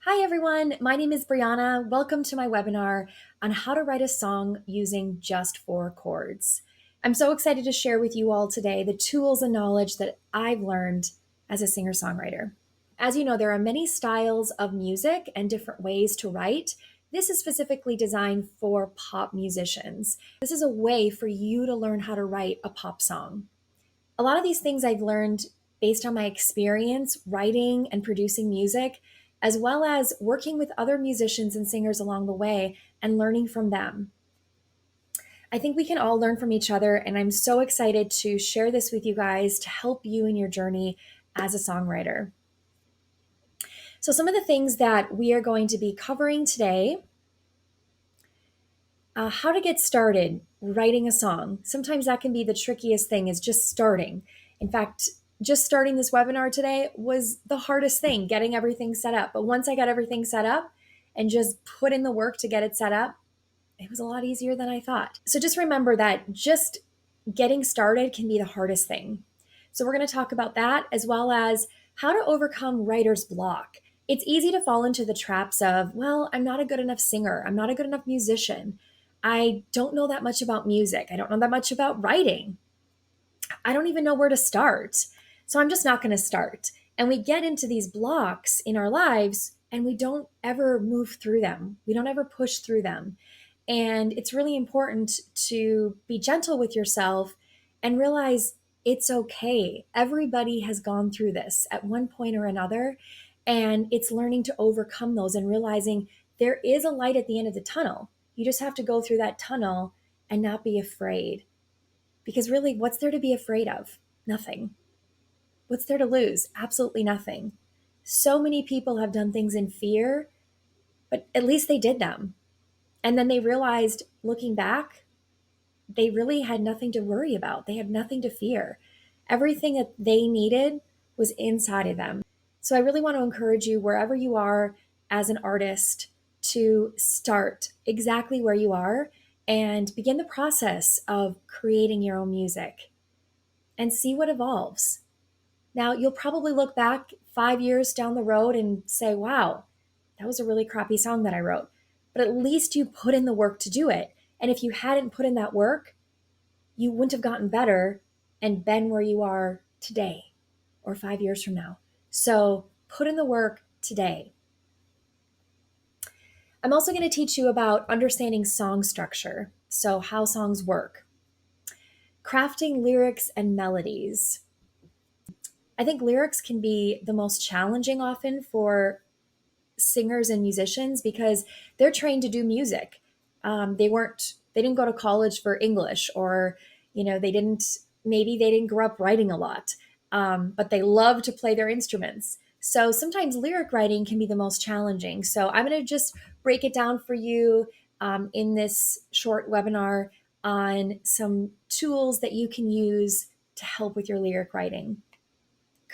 Hi everyone, my name is Briana. Welcome to my webinar on how to write a song using just four chords. I'm so excited to share with you all today the tools and knowledge that I've learned as a singer-songwriter. As you know, there are many styles of music and different ways to write. This is specifically designed for pop musicians. This is a way for you to learn how to write a pop song. A lot of these things I've learned based on my experience writing and producing music, as well as working with other musicians and singers along the way and learning from them. I think we can all learn from each other, and I'm so excited to share this with you guys to help you in your journey as a songwriter. So, some of the things that we are going to be covering today: how to get started writing a song. Sometimes that can be the trickiest thing, is just starting. In fact, just starting this webinar today was the hardest thing, getting everything set up. But once I got everything set up and just put in the work to get it set up, it was a lot easier than I thought. So just remember that just getting started can be the hardest thing. So we're going to talk about that, as well as how to overcome writer's block. It's easy to fall into the traps of, well, I'm not a good enough singer. I'm not a good enough musician. I don't know that much about music. I don't know that much about writing. I don't even know where to start. So I'm just not going to start. And we get into these blocks in our lives and we don't ever move through them. We don't ever push through them. And it's really important to be gentle with yourself and realize it's okay. Everybody has gone through this at one point or another. And it's learning to overcome those and realizing there is a light at the end of the tunnel. You just have to go through that tunnel and not be afraid. Because really, what's there to be afraid of? Nothing. What's there to lose? Absolutely nothing. So many people have done things in fear, but at least they did them. And then they realized, looking back, they really had nothing to worry about. They had nothing to fear. Everything that they needed was inside of them. So I really want to encourage you, wherever you are as an artist, to start exactly where you are and begin the process of creating your own music and see what evolves. Now, you'll probably look back 5 years down the road and say, wow, that was a really crappy song that I wrote. But at least you put in the work to do it. And if you hadn't put in that work, you wouldn't have gotten better and been where you are today or 5 years from now. So put in the work today. I'm also going to teach you about understanding song structure, so how songs work, crafting lyrics and melodies. I think lyrics can be the most challenging often for singers and musicians because they're trained to do music. They didn't go to college for English, or maybe they didn't grow up writing a lot, but they love to play their instruments. So sometimes lyric writing can be the most challenging. So I'm going to just break it down for you in this short webinar on some tools that you can use to help with your lyric writing.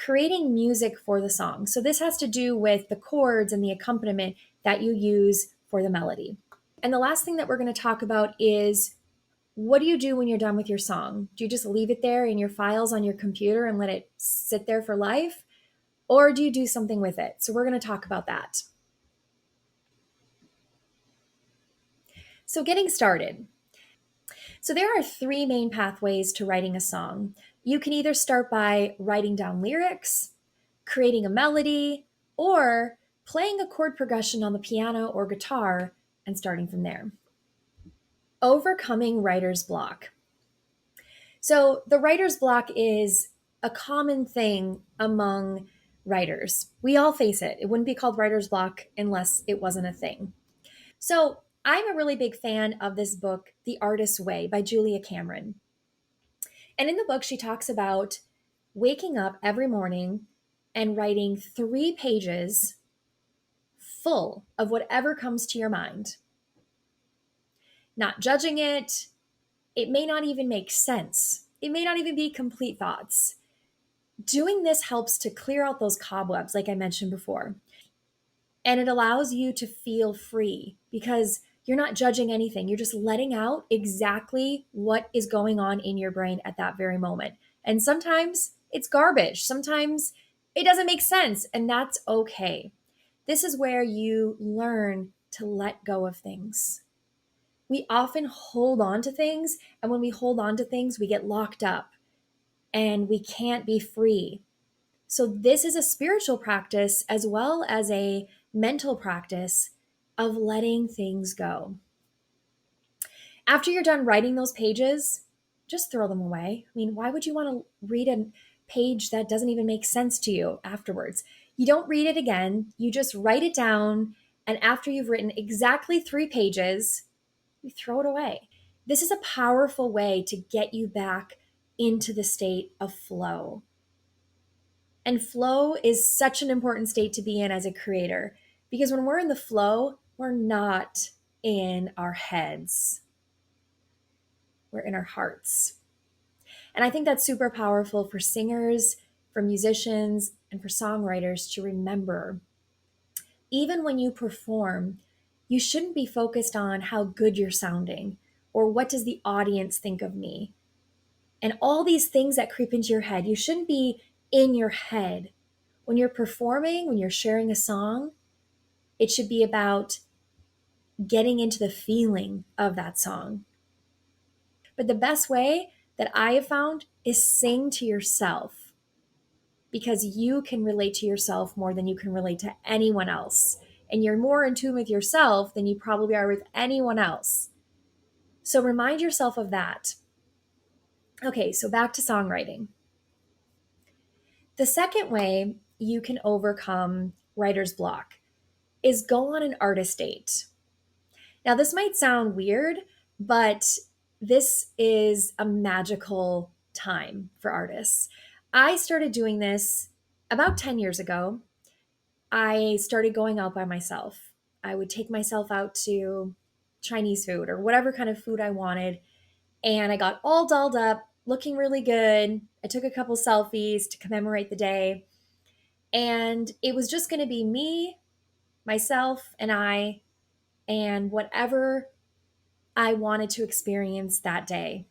Creating music for the song. So this has to do with the chords and the accompaniment that you use for the melody. And the last thing that we're going to talk about is, what do you do when you're done with your song? Do you just leave it there in your files on your computer and let it sit there for life? Or do you do something with it? So we're going to talk about that. So getting started. So there are three main pathways to writing a song. You can either start by writing down lyrics, creating a melody, or playing a chord progression on the piano or guitar and starting from there. Overcoming writer's block. So the writer's block is a common thing among writers. We all face it. It wouldn't be called writer's block unless it wasn't a thing. So I'm a really big fan of this book, The Artist's Way by Julia Cameron. And in the book, she talks about waking up every morning and writing 3 pages full of whatever comes to your mind. Not judging it. It may not even make sense. It may not even be complete thoughts. Doing this helps to clear out those cobwebs, like I mentioned before. And it allows you to feel free because you're not judging anything. You're just letting out exactly what is going on in your brain at that very moment. And sometimes it's garbage. Sometimes it doesn't make sense, and that's okay. This is where you learn to let go of things. We often hold on to things, and when we hold on to things, we get locked up and we can't be free. So, this is a spiritual practice as well as a mental practice of letting things go. After you're done writing those pages, just throw them away. I mean, why would you want to read a page that doesn't even make sense to you afterwards? You don't read it again, you just write it down. And after you've written exactly 3 pages, you throw it away. This is a powerful way to get you back into the state of flow. And flow is such an important state to be in as a creator because when we're in the flow, we're not in our heads, we're in our hearts. And I think that's super powerful for singers, for musicians, and for songwriters to remember. Even when you perform, you shouldn't be focused on how good you're sounding or what does the audience think of me and all these things that creep into your head. You shouldn't be in your head. When you're performing, when you're sharing a song, it should be about getting into the feeling of that song. But the best way that I have found is sing to yourself because you can relate to yourself more than you can relate to anyone else. And you're more in tune with yourself than you probably are with anyone else. So remind yourself of that. Okay, so back to songwriting. The second way you can overcome writer's block is go on an artist date. Now, this might sound weird, but this is a magical time for artists. I started doing this about 10 years ago. I started going out by myself. I would take myself out to Chinese food or whatever kind of food I wanted. And I got all dolled up, looking really good. I took a couple selfies to commemorate the day. And it was just going to be me, myself, and whatever I wanted to experience that day.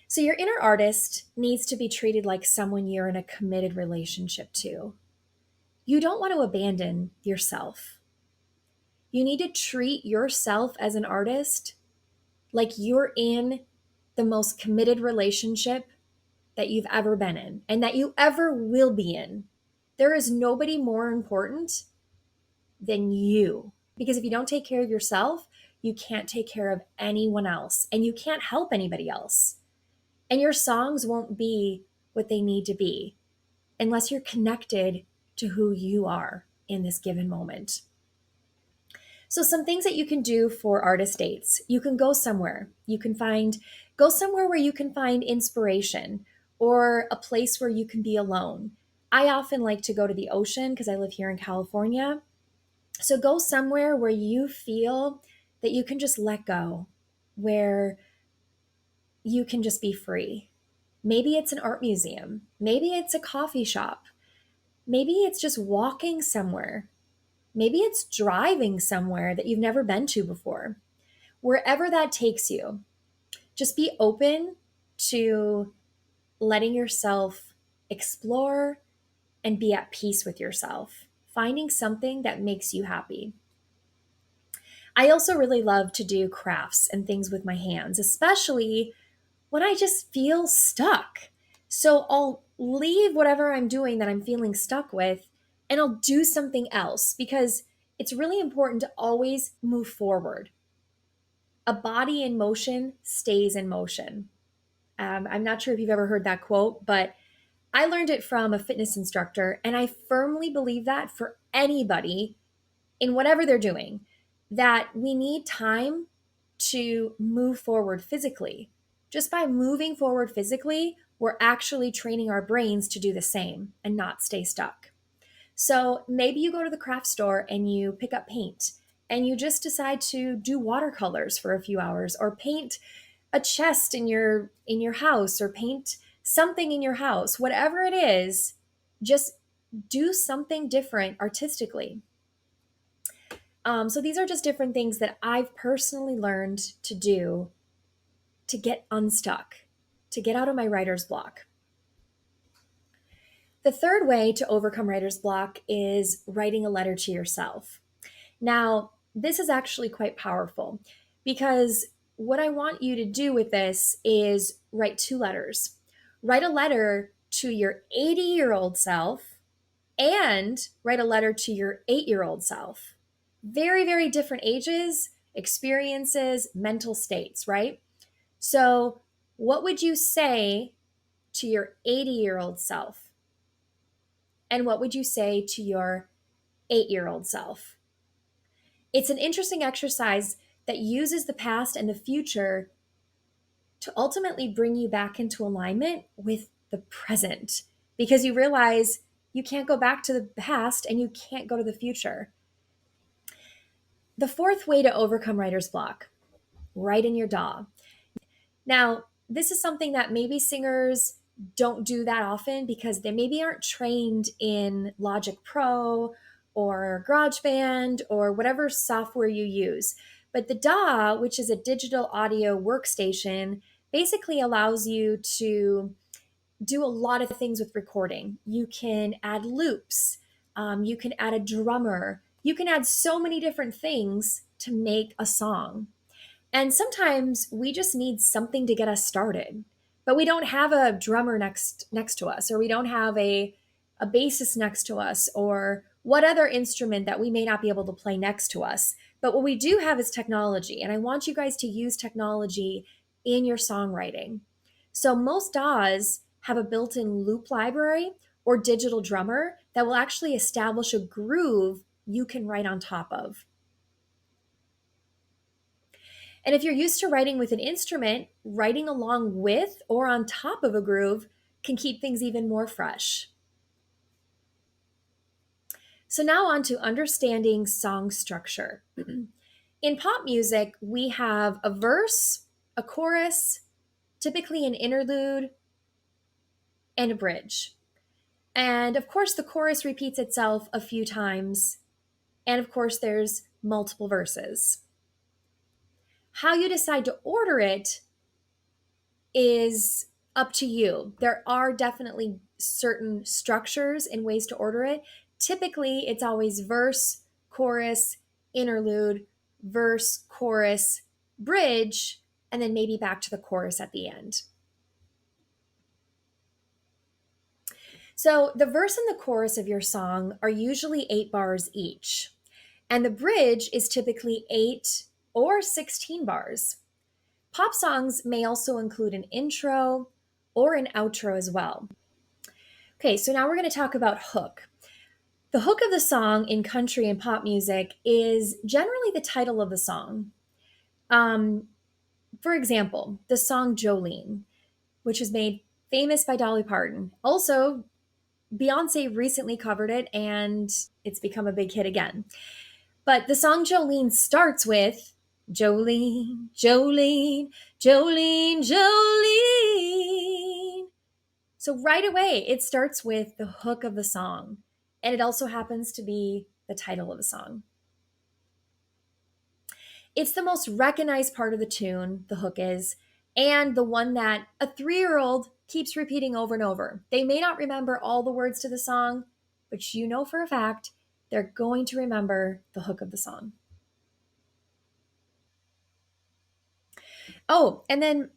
So, your inner artist needs to be treated like someone you're in a committed relationship to. You don't want to abandon yourself. You need to treat yourself as an artist like you're in the most committed relationship that you've ever been in and that you ever will be in. There is nobody more important than you. Because if you don't take care of yourself, you can't take care of anyone else and you can't help anybody else. And your songs won't be what they need to be unless you're connected to who you are in this given moment. So some things that you can do for artist dates. You can go somewhere. Go somewhere where you can find inspiration or a place where you can be alone. I often like to go to the ocean because I live here in California. So go somewhere where you feel that you can just let go, where you can just be free. Maybe it's an art museum. Maybe it's a coffee shop. Maybe it's just walking somewhere. Maybe it's driving somewhere that you've never been to before. Wherever that takes you, just be open to letting yourself explore and be at peace with yourself, finding something that makes you happy. I also really love to do crafts and things with my hands, especially when I just feel stuck. So I'll leave whatever I'm doing that I'm feeling stuck with and I'll do something else because it's really important to always move forward. A body in motion stays in motion. I'm not sure if you've ever heard that quote, but I learned it from a fitness instructor, and I firmly believe that for anybody in whatever they're doing, that we need time to move forward physically. Just by moving forward physically, we're actually training our brains to do the same and not stay stuck. So maybe you go to the craft store and you pick up paint and you just decide to do watercolors for a few hours or paint a chest in your house or paint something in your house. Whatever it is, just do something different artistically. So these are just different things that I've personally learned to do to get unstuck, to get out of my writer's block. The third way to overcome writer's block is writing a letter to yourself. Now, this is actually quite powerful because what I want you to do with this is write two letters. Write a letter to your 80-year-old self and write a letter to your 8-year-old self. Very, very different ages, experiences, mental states, right? So, what would you say to your 80-year-old self? And what would you say to your 8-year-old self? It's an interesting exercise that uses the past and the future to ultimately bring you back into alignment with the present because you realize you can't go back to the past and you can't go to the future. The fourth way to overcome writer's block, write in your DAW. Now, this is something that maybe singers don't do that often because they maybe aren't trained in Logic Pro or GarageBand or whatever software you use. But the DAW, which is a digital audio workstation, basically allows you to do a lot of things with recording. You can add loops, you can add a drummer, you can add so many different things to make a song. And sometimes we just need something to get us started. But we don't have a drummer next to us, or we don't have a bassist next to us, or what other instrument that we may not be able to play next to us. But what we do have is technology, and I want you guys to use technology in your songwriting. So most DAWs have a built-in loop library or digital drummer that will actually establish a groove you can write on top of. And if you're used to writing with an instrument, writing along with or on top of a groove can keep things even more fresh. So now on to understanding song structure. In pop music, we have a verse, a chorus, typically an interlude, and a bridge. And of course, the chorus repeats itself a few times. And of course, there's multiple verses. How you decide to order it is up to you. There are definitely certain structures and ways to order it. Typically, it's always verse, chorus, interlude, verse, chorus, bridge, and then maybe back to the chorus at the end. So, the verse and the chorus of your song are usually 8 bars each, and the bridge is typically 8 or 16 bars. Pop songs may also include an intro or an outro as well. Okay, so now we're going to talk about hook. The hook of the song in country and pop music is generally the title of the song. For example, the song Jolene, which was made famous by Dolly Parton. Also, Beyonce recently covered it and it's become a big hit again. But the song Jolene starts with Jolene, Jolene, Jolene, Jolene. So right away, it starts with the hook of the song. And it also happens to be the title of the song. It's the most recognized part of the tune, the hook is, and the one that a 3-year-old keeps repeating over and over. They may not remember all the words to the song, but you know for a fact they're going to remember the hook of the song. Oh, and then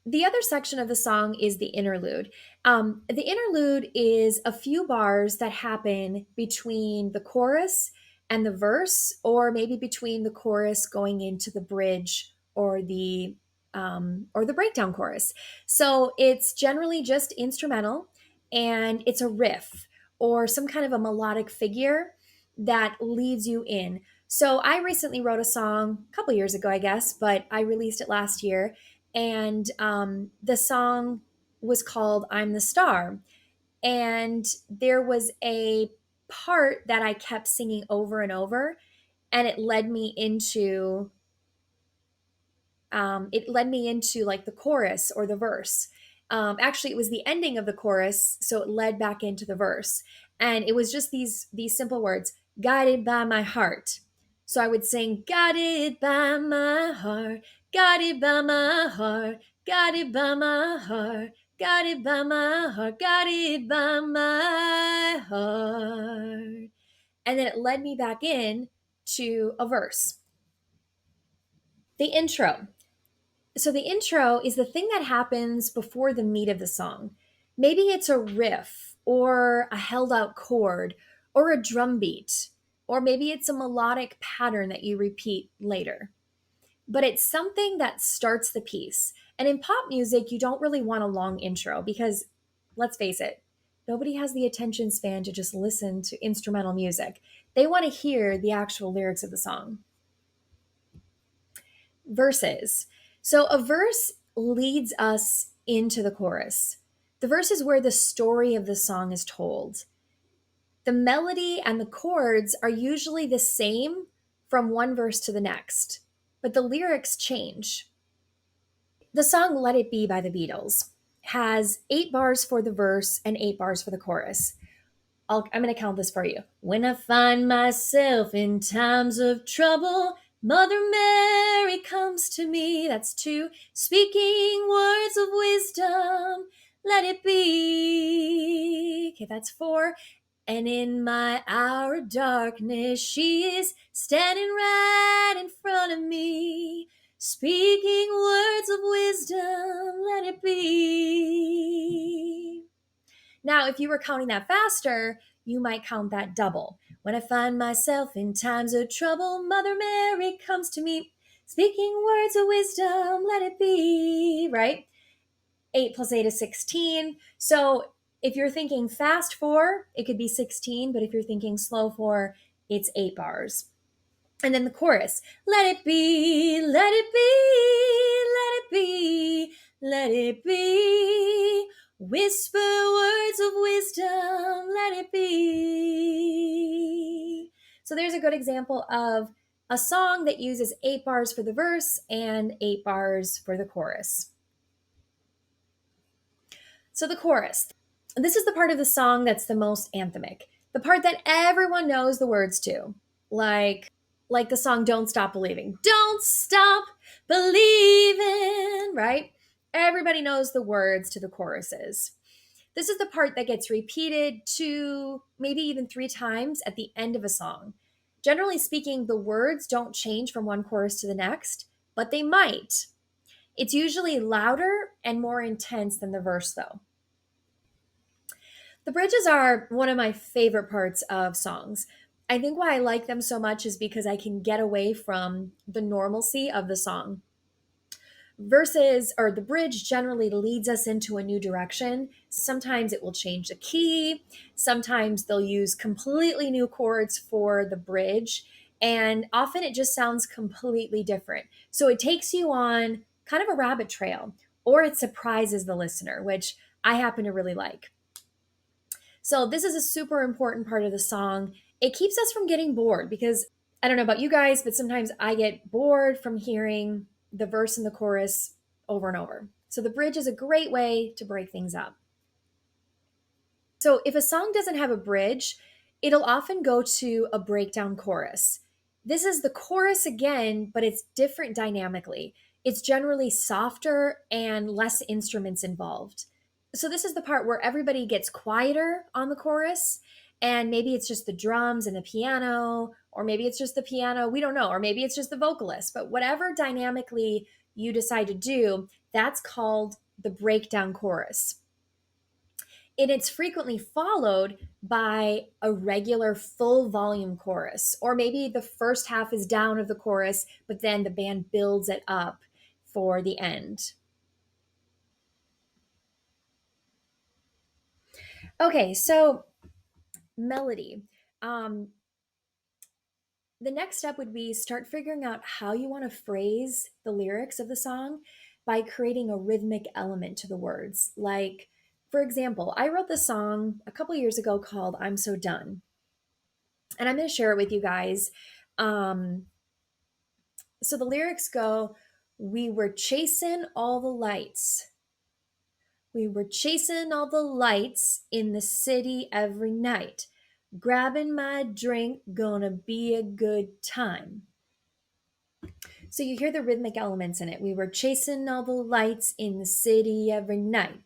the other section of the song is the interlude. The interlude is a few bars that happen between the chorus and the verse, or maybe between the chorus going into the bridge or the breakdown chorus. So it's generally just instrumental, and it's a riff or some kind of a melodic figure that leads you in. So I recently wrote a song a couple years ago, I guess, but I released it last year. And the song was called I'm the Star. And there was a part that I kept singing over and over, and it led me into like the chorus or the verse. Actually, it was the ending of the chorus, so it led back into the verse, and it was just these simple words: "Guided by my heart." So I would sing, "Guided by my heart, guided by my heart, guided by my heart, Got it by my heart, got it by my heart. And then it led me back in to a verse. The intro. So the intro is the thing that happens before the meat of the song. Maybe it's a riff or a held out chord or a drum beat, or maybe it's a melodic pattern that you repeat later. But it's something that starts the piece. And in pop music, you don't really want a long intro because, let's face it, nobody has the attention span to just listen to instrumental music. They want to hear the actual lyrics of the song. Verses. So a verse leads us into the chorus. The verse is where the story of the song is told. The melody and the chords are usually the same from one verse to the next, but the lyrics change. The song Let It Be by the Beatles has 8 bars for the verse and 8 bars for the chorus. I'm going to count this for you. When I find myself in times of trouble, Mother Mary comes to me. That's 2. Speaking words of wisdom, let it be. Okay, that's 4. And in my hour of darkness, she is standing right in front of me. Speaking words of wisdom, let it be. Now, if you were counting that faster, you might count that double. When I find myself in times of trouble, Mother Mary comes to me, speaking words of wisdom, let it be, right? 8 plus 8 is 16. So if you're thinking fast 4, it could be 16, but if you're thinking slow 4, it's 8 bars. And then the chorus, let it be, let it be, let it be, let it be. Whisper words of wisdom, let it be. So there's a good example of a song that uses 8 bars for the verse and 8 bars for the chorus. So the chorus. This is the part of the song that's the most anthemic. The part that everyone knows the words to. Like the song Don't Stop Believing. Don't stop believing, right? Everybody knows the words to the choruses. This is the part that gets repeated 2, maybe even 3 times at the end of a song. Generally speaking, the words don't change from one chorus to the next, but they might. It's usually louder and more intense than the verse, though. The bridges are one of my favorite parts of songs. I think why I like them so much is because I can get away from the normalcy of the song. Verses or the bridge generally leads us into a new direction. Sometimes it will change the key. Sometimes they'll use completely new chords for the bridge. And often it just sounds completely different. So it takes you on kind of a rabbit trail, or it surprises the listener, which I happen to really like. So this is a super important part of the song. It keeps us from getting bored because I don't know about you guys, but sometimes I get bored from hearing the verse and the chorus over and over. So the bridge is a great way to break things up. So if a song doesn't have a bridge, it'll often go to a breakdown chorus. This is the chorus again, but it's different dynamically. It's generally softer and less instruments involved. So this is the part where everybody gets quieter on the chorus, and maybe it's just the drums and the piano, or maybe it's just the piano, we don't know, or maybe it's just the vocalist, but whatever dynamically you decide to do, that's called the breakdown chorus. And it's frequently followed by a regular full volume chorus, or maybe the first half is down of the chorus, but then the band builds it up for the end. Okay, so melody. The next step would be start figuring out how you want to phrase the lyrics of the song by creating a rhythmic element to the words. Like, for example, I wrote this song a couple years ago called I'm So Done. And I'm going to share it with you guys. So the lyrics go, we were chasing all the lights. We were chasing all the lights in the city every night. Grabbing my drink, gonna be a good time. So you hear the rhythmic elements in it. We were chasing all the lights in the city every night.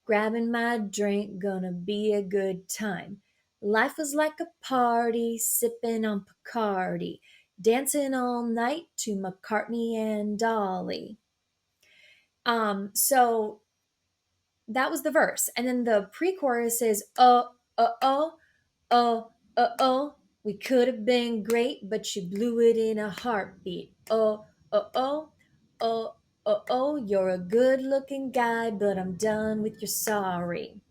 Grabbing my drink, gonna be a good time. Life was like a party, sipping on Bacardi, dancing all night to McCartney and Dolly. So that was the verse. And then the pre-chorus is oh, oh, oh. We could have been great, but you blew it in a heartbeat. Oh, oh, oh. You're a good-looking guy, but I'm done with your sorry.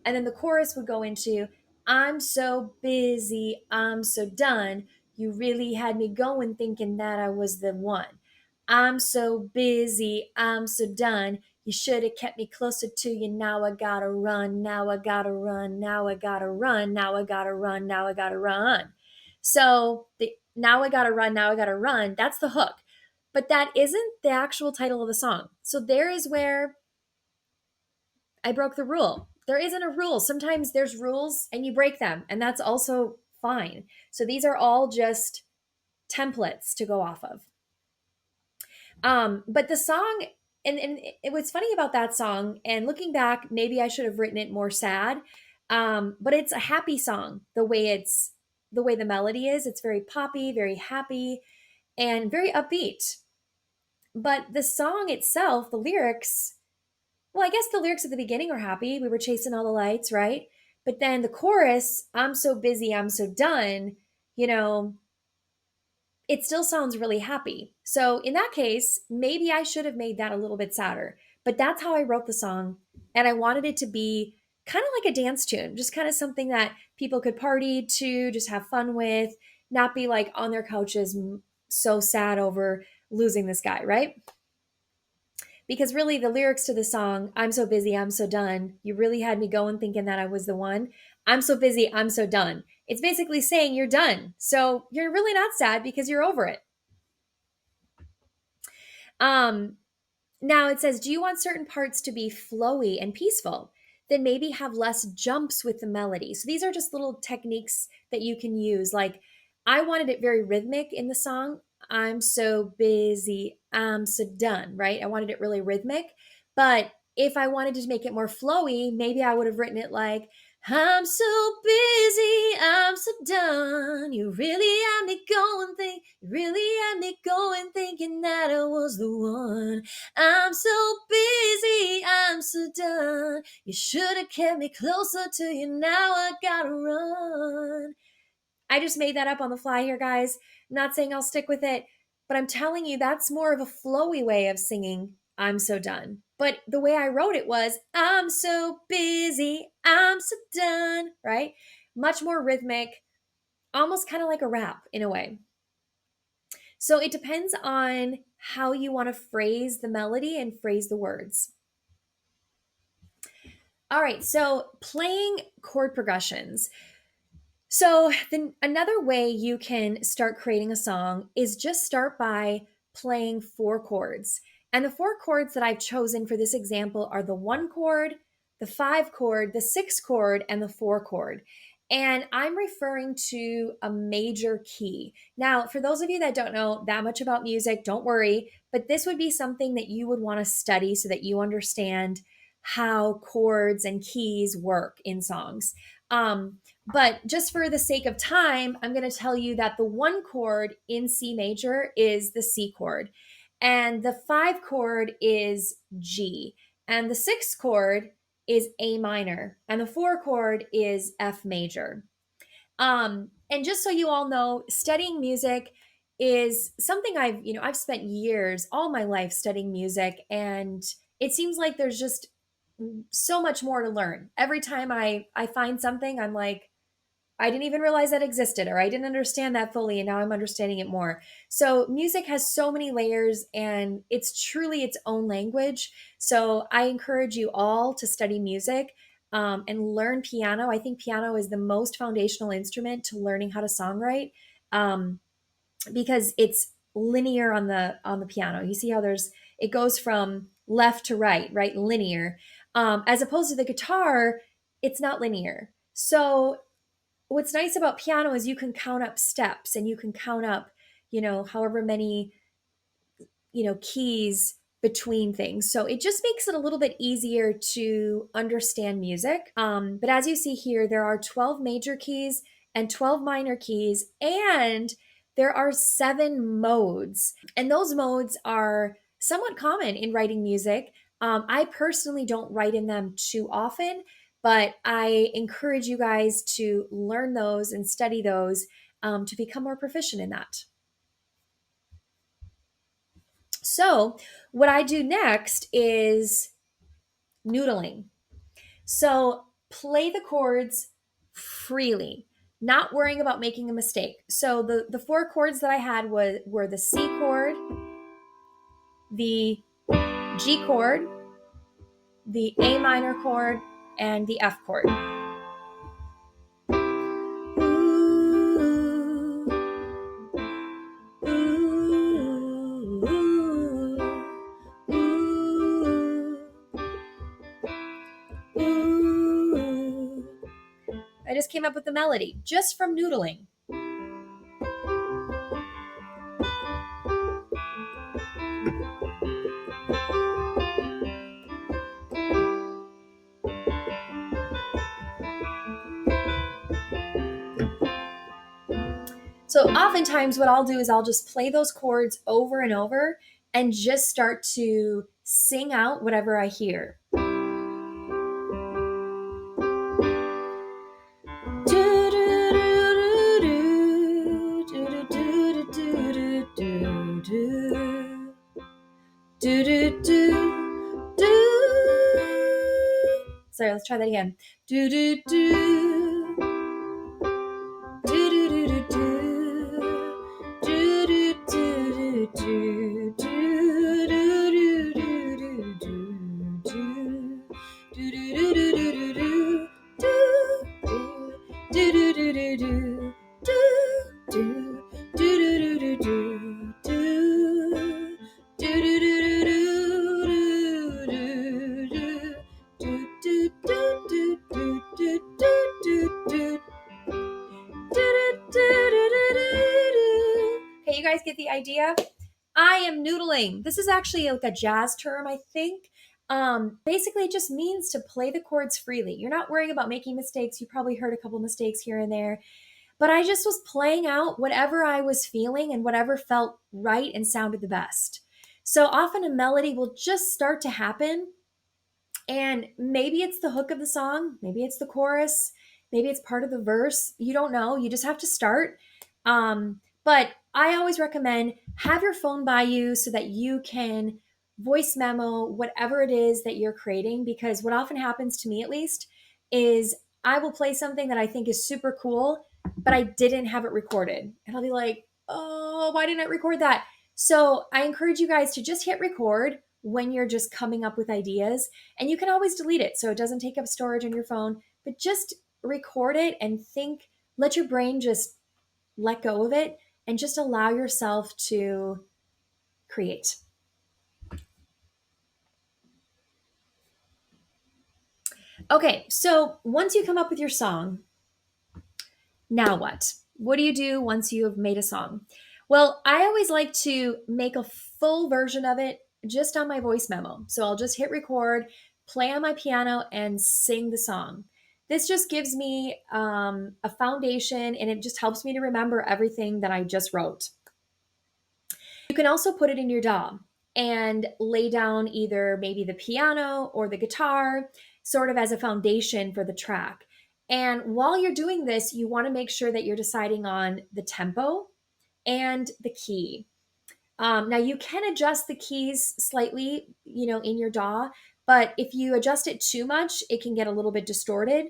And then the chorus would go into, I'm so busy, I'm so done. You really had me going thinking that I was the one. I'm so busy, I'm so done. You should have kept me closer to you. Now I gotta run, now I gotta run, now I gotta run, now I gotta run, now I gotta run. So the now I gotta run, now I gotta run, that's the hook. But that isn't the actual title of the song. So there is where I broke the rule. There isn't a rule. Sometimes there's rules and you break them, and that's also fine. So these are all just templates to go off of. But the song, and what's funny about that song, and looking back, maybe I should have written it more sad. But it's a happy song. The way the melody is, it's very poppy, very happy, and very upbeat. But the song itself, the lyrics, well, I guess the lyrics at the beginning are happy. We were chasing all the lights, right? But then the chorus, I'm so busy, I'm so done, you know, it still sounds really happy. So in that case, maybe I should have made that a little bit sadder. But that's how I wrote the song. And I wanted it to be kind of like a dance tune, just kind of something that people could party to, just have fun with, not be like on their couches so sad over losing this guy, right? Because really the lyrics to the song, I'm so busy, I'm so done, you really had me going thinking that I was the one. I'm so busy, I'm so done, it's basically saying you're done, so you're really not sad because you're over it. um Now it says, do you want certain parts to be flowy and peaceful? Then maybe have less jumps with the melody. So these are just little techniques that you can use. Like, I wanted it very rhythmic in the song. I'm so busy, I'm so done, right? I wanted it really rhythmic. But if I wanted to make it more flowy, maybe I would have written it like, I'm so busy, I'm so done. You really had me going you really had me going thinking that I was the one. I'm so busy, I'm so done. You should have kept me closer to you. Now I gotta run. I just made that up on the fly here, guys. I'm not saying I'll stick with it, but I'm telling you that's more of a flowy way of singing I'm so done. But the way I wrote it was I'm so busy, I'm so done, right? Much more rhythmic, almost kind of like a rap in a way. So it depends on how you want to phrase the melody and phrase the words. All right, so playing chord progressions. So then another way you can start creating a song is just start by playing four chords. And the four chords that I've chosen for this example are the one chord, the five chord, the six chord, and the four chord. And I'm referring to a major key. Now, for those of you that don't know that much about music, don't worry, but this would be something that you would want to study so that you understand how chords and keys work in songs. But just for the sake of time, I'm going to tell you that the one chord in C major is the C chord, and the five chord is G, and the six chord is A minor, and the four chord is F major. And just so you all know, studying music is something I've spent years, all my life studying music, and it seems like there's just so much more to learn. Every time I find something, I'm like, I didn't even realize that existed, or I didn't understand that fully, and now I'm understanding it more. So, music has so many layers, and it's truly its own language. So, I encourage you all to study music and learn piano. I think piano is the most foundational instrument to learning how to songwrite um, because it's linear on the piano. You see how it goes from left to right, right, linear, as opposed to the guitar, it's not linear. So what's nice about piano is you can count up steps and you can count up, however many, keys between things. So it just makes it a little bit easier to understand music. But as you see here, there are 12 major keys and 12 minor keys, and there are 7 modes. And those modes are somewhat common in writing music. I personally don't write in them too often, but I encourage you guys to learn those and study those to become more proficient in that. So, what I do next is noodling. So, play the chords freely, not worrying about making a mistake. So, the 4 chords that I had were the C chord, the G chord, the A minor chord, and the F chord. I just came up with the melody just from noodling. So oftentimes what I'll do is I'll just play those chords over and over and just start to sing out whatever I hear. Sorry, let's try that again. Do do do. Do do do do do. Do do do do do. Do do do do do. Do do do do do do. Do do do do do. Do do do do do do. Do do do do do. Okay, you guys get the idea? I am noodling. This is actually like a jazz term, I think. Basically, it just means to play the chords freely. You're not worrying about making mistakes. You probably heard a couple mistakes here and there. But I just was playing out whatever I was feeling and whatever felt right and sounded the best. So often a melody will just start to happen, and maybe it's the hook of the song, maybe it's the chorus, maybe it's part of the verse. You don't know. You just have to start. But I always recommend have your phone by you so that you can voice memo whatever it is that you're creating. Because what often happens to me, at least, is I will play something that I think is super cool, but I didn't have it recorded. And I'll be like, oh, why didn't I record that? So I encourage you guys to just hit record when you're just coming up with ideas. And you can always delete it so it doesn't take up storage on your phone, but just record it and think, let your brain just let go of it and just allow yourself to create. Okay, so once you come up with your song, now what? What do you do once you have made a song? Well, I always like to make a full version of it just on my voice memo. So I'll just hit record, play on my piano, and sing the song. This just gives me a foundation, and it just helps me to remember everything that I just wrote. You can also put it in your DAW and lay down either maybe the piano or the guitar, sort of as a foundation for the track. And while you're doing this, you want to make sure that you're deciding on the tempo and the key. Now you can adjust the keys slightly, in your DAW, but if you adjust it too much, it can get a little bit distorted.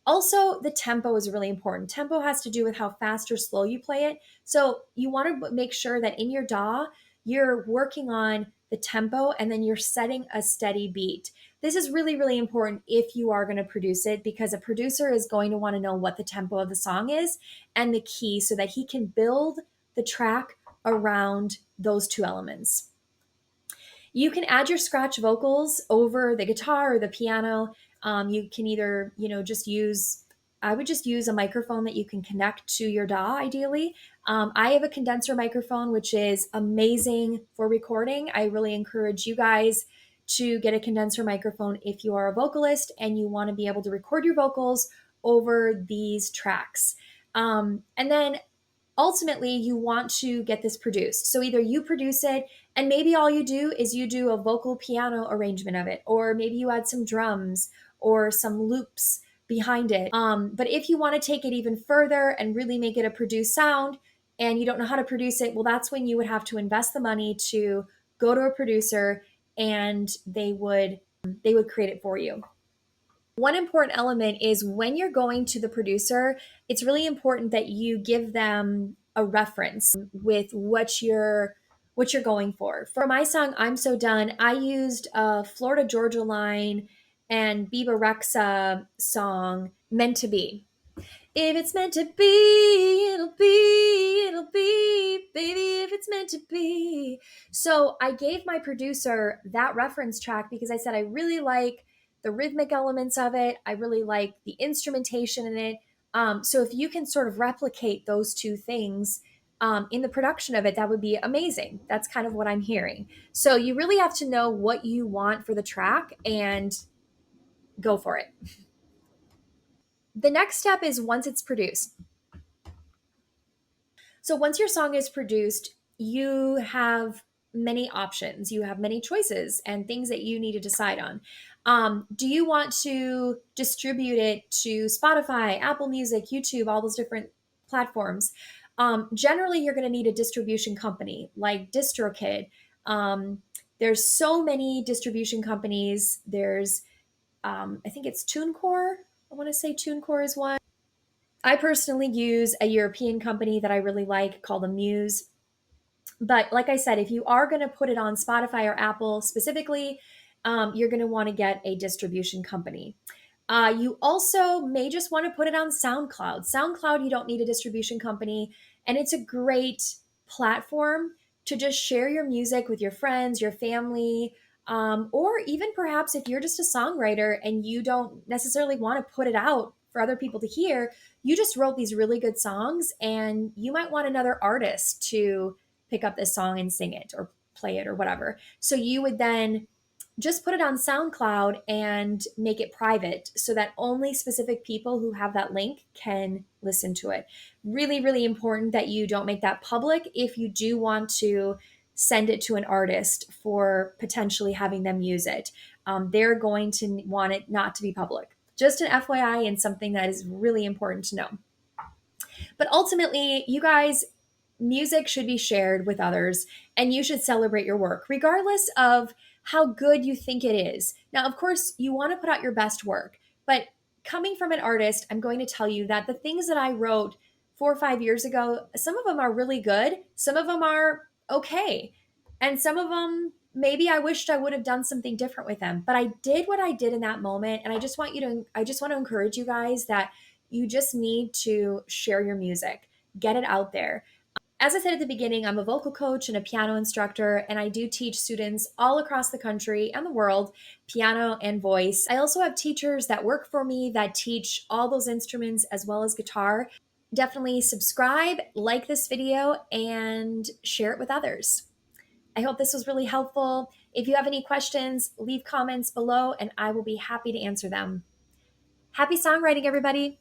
Also, the tempo is really important. Tempo has to do with how fast or slow you play it. So you want to make sure that in your DAW, you're working on the tempo and then you're setting a steady beat. This is really, really important if you are going to produce it, because a producer is going to want to know what the tempo of the song is and the key so that he can build the track around those 2 elements. You can add your scratch vocals over the guitar or the piano. You can either, just use I would just use a microphone that you can connect to your DAW ideally. I have a condenser microphone, which is amazing for recording. I really encourage you guys to get a condenser microphone if you are a vocalist and you want to be able to record your vocals over these tracks. And then ultimately you want to get this produced. So either you produce it and maybe all you do is you do a vocal piano arrangement of it, or maybe you add some drums or some loops behind it. But if you want to take it even further and really make it a produced sound and you don't know how to produce it, well, that's when you would have to invest the money to go to a producer and they would create it for you. One important element is when you're going to the producer, it's really important that you give them a reference with what you're going for. For my song I'm So Done, I used a Florida Georgia Line and Biba Rexa song Meant to Be. If it's meant to be, it'll be, baby, if it's meant to be. So I gave my producer that reference track because I said I really like the rhythmic elements of it. I really like the instrumentation in it. So if you can sort of replicate those two things in the production of it, that would be amazing. That's kind of what I'm hearing. So you really have to know what you want for the track and go for it. The next step is once it's produced. So once your song is produced, you have many options, you have many choices and things that you need to decide on. Do you want to distribute it to Spotify, Apple Music, YouTube, all those different platforms? Generally, you're going to need a distribution company like DistroKid. There's so many distribution companies. There's, I think it's TuneCore. I want to say TuneCore is one. I personally use a European company that I really like called Amuse. But like I said, if you are going to put it on Spotify or Apple specifically, you're going to want to get a distribution company. You also may just want to put it on SoundCloud. SoundCloud, you don't need a distribution company, and it's a great platform to just share your music with your friends, your family, or even perhaps if you're just a songwriter and you don't necessarily want to put it out for other people to hear, you just wrote these really good songs and you might want another artist to pick up this song and sing it or play it or whatever. So you would then just put it on SoundCloud and make it private so that only specific people who have that link can listen to it. Really, really important that you don't make that public if you do want to send it to an artist for potentially having them use it. They're going to want it not to be public. Just an FYI and something that is really important to know. But ultimately, you guys, music should be shared with others and you should celebrate your work, regardless of how good you think it is. Now, of course, you want to put out your best work, but coming from an artist, I'm going to tell you that the things that I wrote 4 or 5 years ago, some of them are really good, some of them are okay, and some of them maybe I wished I would have done something different with them. But I did what I did in that moment, and I just want to encourage you guys that you just need to share your music, get it out there. As I said at the beginning, I'm a vocal coach and a piano instructor, and I do teach students all across the country and the world piano and voice. I also have teachers that work for me that teach all those instruments as well as guitar. Definitely subscribe, like this video, and share it with others. I hope this was really helpful. If you have any questions, leave comments below and I will be happy to answer them. Happy songwriting, everybody!